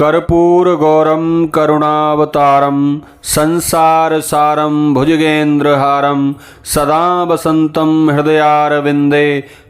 कर्पूरगौरं करुणावतारं संसारसारं भुजगेन्द्रहारं सदा वसन्तं हृदयारविन्दे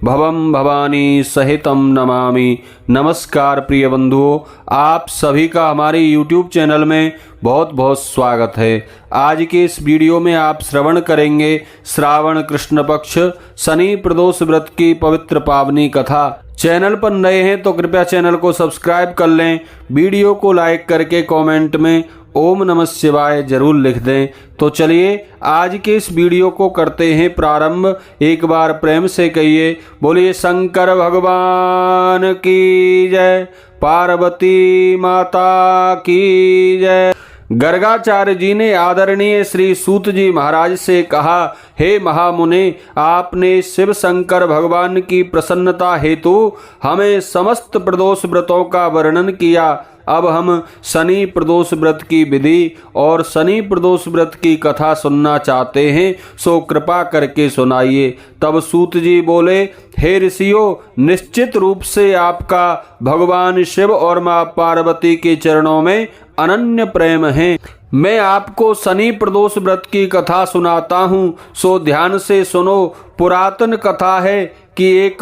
भवं भवानी सहितं नमामि। नमस्कार प्रिय बंधुओं, आप सभी का हमारे YouTube चैनल में बहुत बहुत स्वागत है। आज के इस वीडियो में आप श्रवण करेंगे श्रावण कृष्ण पक्ष शनि प्रदोष व्रत की पवित्र पावनी कथा। चैनल पर नए हैं तो कृपया चैनल को सब्सक्राइब कर लें। वीडियो को लाइक करके कमेंट में ओम नमः शिवाय जरूर लिख दें। तो चलिए आज के इस वीडियो को करते हैं प्रारंभ। एक बार प्रेम से कहिए बोलिए शंकर भगवान की जय, पार्वती माता की जय। गर्गाचार्य जी ने आदरणीय श्री सूत जी महाराज से कहा, हे महामुने, आपने शिव शंकर भगवान की प्रसन्नता हेतु हमें समस्त प्रदोष व्रतों का वर्णन किया। अब हम शनि प्रदोष व्रत की विधि और शनि प्रदोष व्रत की कथा सुनना चाहते हैं, सो कृपा करके सुनाइए। तब सूत जी बोले, हे ऋषियों, निश्चित रूप से आपका भगवान शिव और मां पार्वती के चरणों में अनन्य प्रेम है। मैं आपको शनि प्रदोष व्रत की कथा सुनाता हूँ, सो ध्यान से सुनो। पुरातन कथा है कि एक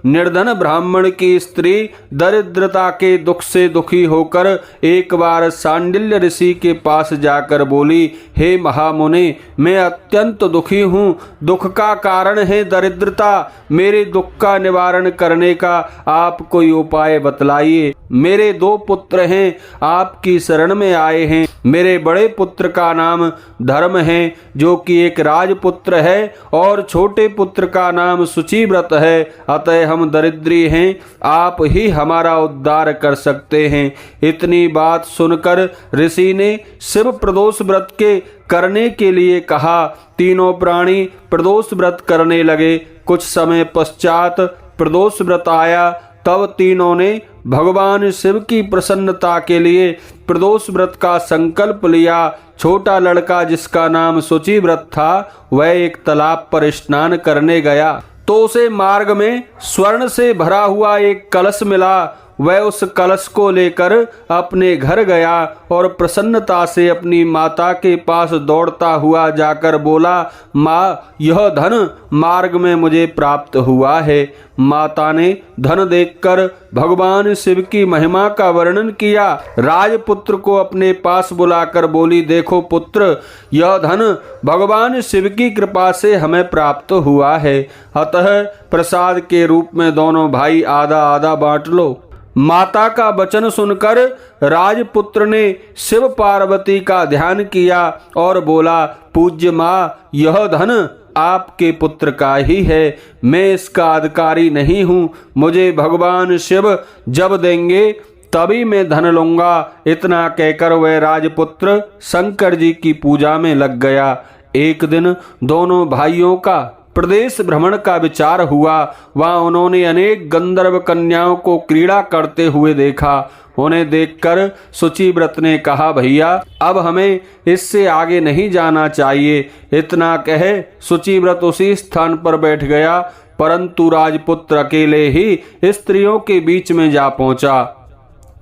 निर्धन ब्राह्मण की स्त्री दरिद्रता के दुख से दुखी होकर एक बार सांडिल्य ऋषि के पास जाकर बोली, हे महामुने, मैं अत्यंत दुखी हूँ। दुख का कारण है दरिद्रता। मेरे दुख का निवारण करने का आप कोई उपाय बतलाइए। मेरे 2 पुत्र हैं, आपकी शरण में आए हैं। मेरे बड़े पुत्र का नाम धर्म है, जो कि एक राजपुत्र है, और छोटे पुत्र का नाम शुचिव्रत है। अतः हम दरिद्री हैं, आप ही हमारा उद्धार कर सकते हैं। इतनी बात सुनकर ऋषि ने शिव प्रदोष व्रत के करने के लिए कहा। तीनों प्राणी प्रदोष व्रत करने लगे। कुछ समय पश्चात प्रदोष व्रत आया। तब तीनों ने भगवान शिव की प्रसन्नता के लिए प्रदोष व्रत का संकल्प लिया। छोटा लड़का, जिसका नाम शुचिव्रत था, वह एक तालाब पर स्नान करने गया तो उसे मार्ग में स्वर्ण से भरा हुआ एक कलश मिला। वह उस कलश को लेकर अपने घर गया और प्रसन्नता से अपनी माता के पास दौड़ता हुआ जाकर बोला, माँ, यह धन मार्ग में मुझे प्राप्त हुआ है। माता ने धन देखकर भगवान शिव की महिमा का वर्णन किया। राजपुत्र को अपने पास बुलाकर बोली, देखो पुत्र, यह धन भगवान शिव की कृपा से हमें प्राप्त हुआ है। अतः प्रसाद के रूप में दोनों भाई आधा आधा बांट लो। माता का वचन सुनकर राजपुत्र ने शिव पार्वती का ध्यान किया और बोला, पूज्य माँ, यह धन आपके पुत्र का ही है। मैं इसका अधिकारी नहीं हूँ। मुझे भगवान शिव जब देंगे तभी मैं धन लूंगा। इतना कहकर वह राजपुत्र शंकर जी की पूजा में लग गया। एक दिन दोनों भाइयों का प्रदेश भ्रमण का विचार हुआ। वहां उन्होंने अनेक गंधर्व कन्याओं को क्रीड़ा करते हुए देखा। उन्हें देखकर शुचिव्रत ने कहा, भैया, अब हमें इससे आगे नहीं जाना चाहिए। इतना कहे शुचिव्रत उसी स्थान पर बैठ गया, परंतु राजपुत्र अकेले ही स्त्रियों के बीच में जा पहुंचा।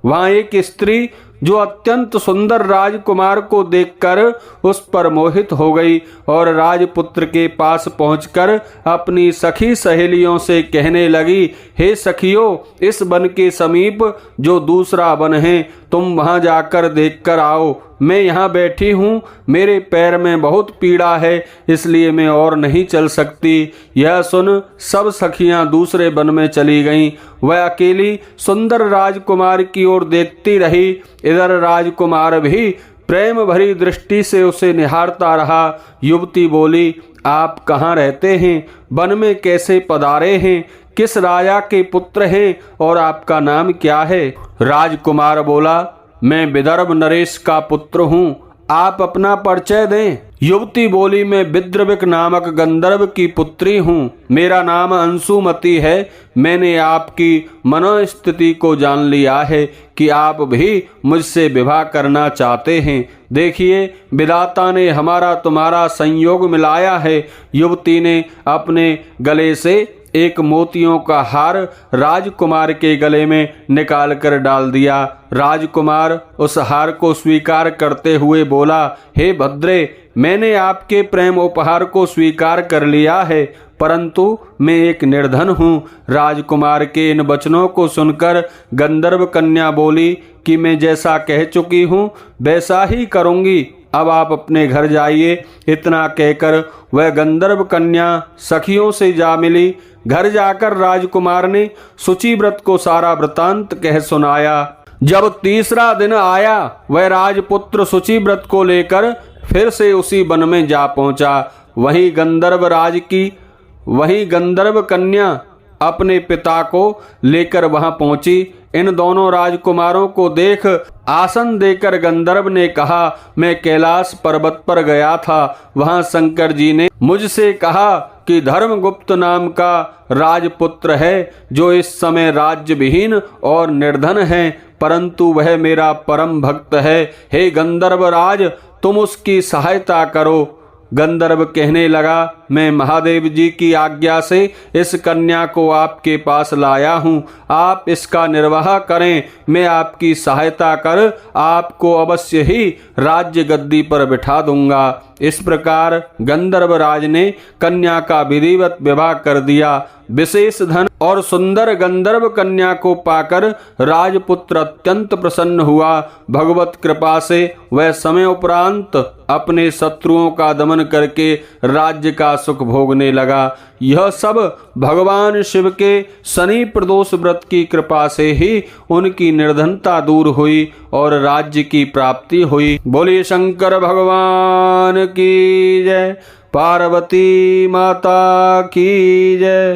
वहां एक स्त्री जो अत्यंत सुंदर राजकुमार को देखकर उस पर मोहित हो गई और राजपुत्र के पास पहुंचकर अपनी सखी सहेलियों से कहने लगी, हे सखियों, इस वन के समीप जो दूसरा वन है, तुम वहां जाकर देखकर आओ। मैं यहाँ बैठी हूँ, मेरे पैर में बहुत पीड़ा है, इसलिए मैं और नहीं चल सकती। यह सुन सब सखियाँ दूसरे वन में चली गईं। वह अकेली सुंदर राजकुमार की ओर देखती रही। इधर राजकुमार भी प्रेम भरी दृष्टि से उसे निहारता रहा। युवती बोली, आप कहाँ रहते हैं? वन में कैसे पधारे हैं? किस राजा के पुत्र हैं और आपका नाम क्या है? राजकुमार बोला, मैं विदर्भ नरेश का पुत्र हूँ। आप अपना परिचय दें। युवती बोली, मैं विद्रविक नामक गंधर्व की पुत्री हूँ। मेरा नाम अंशुमती है। मैंने आपकी मनोस्थिति को जान लिया है कि आप भी मुझसे विवाह करना चाहते हैं। देखिए, विधाता ने हमारा तुम्हारा संयोग मिलाया है। युवती ने अपने गले से एक मोतियों का हार राजकुमार के गले में निकाल कर डाल दिया। राजकुमार उस हार को स्वीकार करते हुए बोला, हे भद्रे, मैंने आपके प्रेम उपहार को स्वीकार कर लिया है, परंतु मैं एक निर्धन हूँ। राजकुमार के इन वचनों को सुनकर गंधर्व कन्या बोली कि मैं जैसा कह चुकी हूँ वैसा ही करूँगी, अब आप अपने घर जाइए। इतना कहकर वह गंधर्व कन्या सखियों से जा मिली। घर जाकर राजकुमार ने शुचिव्रत को सारा वृतांत कह सुनाया। जब तीसरा दिन आया, वह राजपुत्र शुचिव्रत को लेकर फिर से उसी वन में जा पहुंचा। वहीं गंधर्व कन्या अपने पिता को लेकर वहां पहुंची। इन दोनों राजकुमारों को देख आसन देकर गंधर्व ने कहा, मैं कैलाश पर्वत पर गया था। वहां शंकर जी ने मुझसे कहा कि धर्मगुप्त नाम का राजपुत्र है, जो इस समय राज्य विहीन और निर्धन है, परंतु वह मेरा परम भक्त है। हे गंधर्व राज, तुम उसकी सहायता करो। गंधर्व कहने लगा, मैं महादेव जी की आज्ञा से इस कन्या को आपके पास लाया हूँ, आप इसका निर्वाह करें। मैं आपकी सहायता कर आपको अवश्य ही राज्य गद्दी पर बिठा दूंगा। इस प्रकार गंधर्व राज ने कन्या का विधिवत विवाह कर दिया। विशेष धन और सुंदर गंधर्व कन्या को पाकर राजपुत्र अत्यंत प्रसन्न हुआ। भगवत कृपा से वह समय उपरांत अपने शत्रुओं का दमन करके राज्य का सुख भोगने लगा। यह सब भगवान शिव के शनि प्रदोष व्रत की कृपा से ही उनकी निर्धनता दूर हुई और राज्य की प्राप्ति हुई। बोलिए शंकर भगवान की जय, पार्वती माता की जय।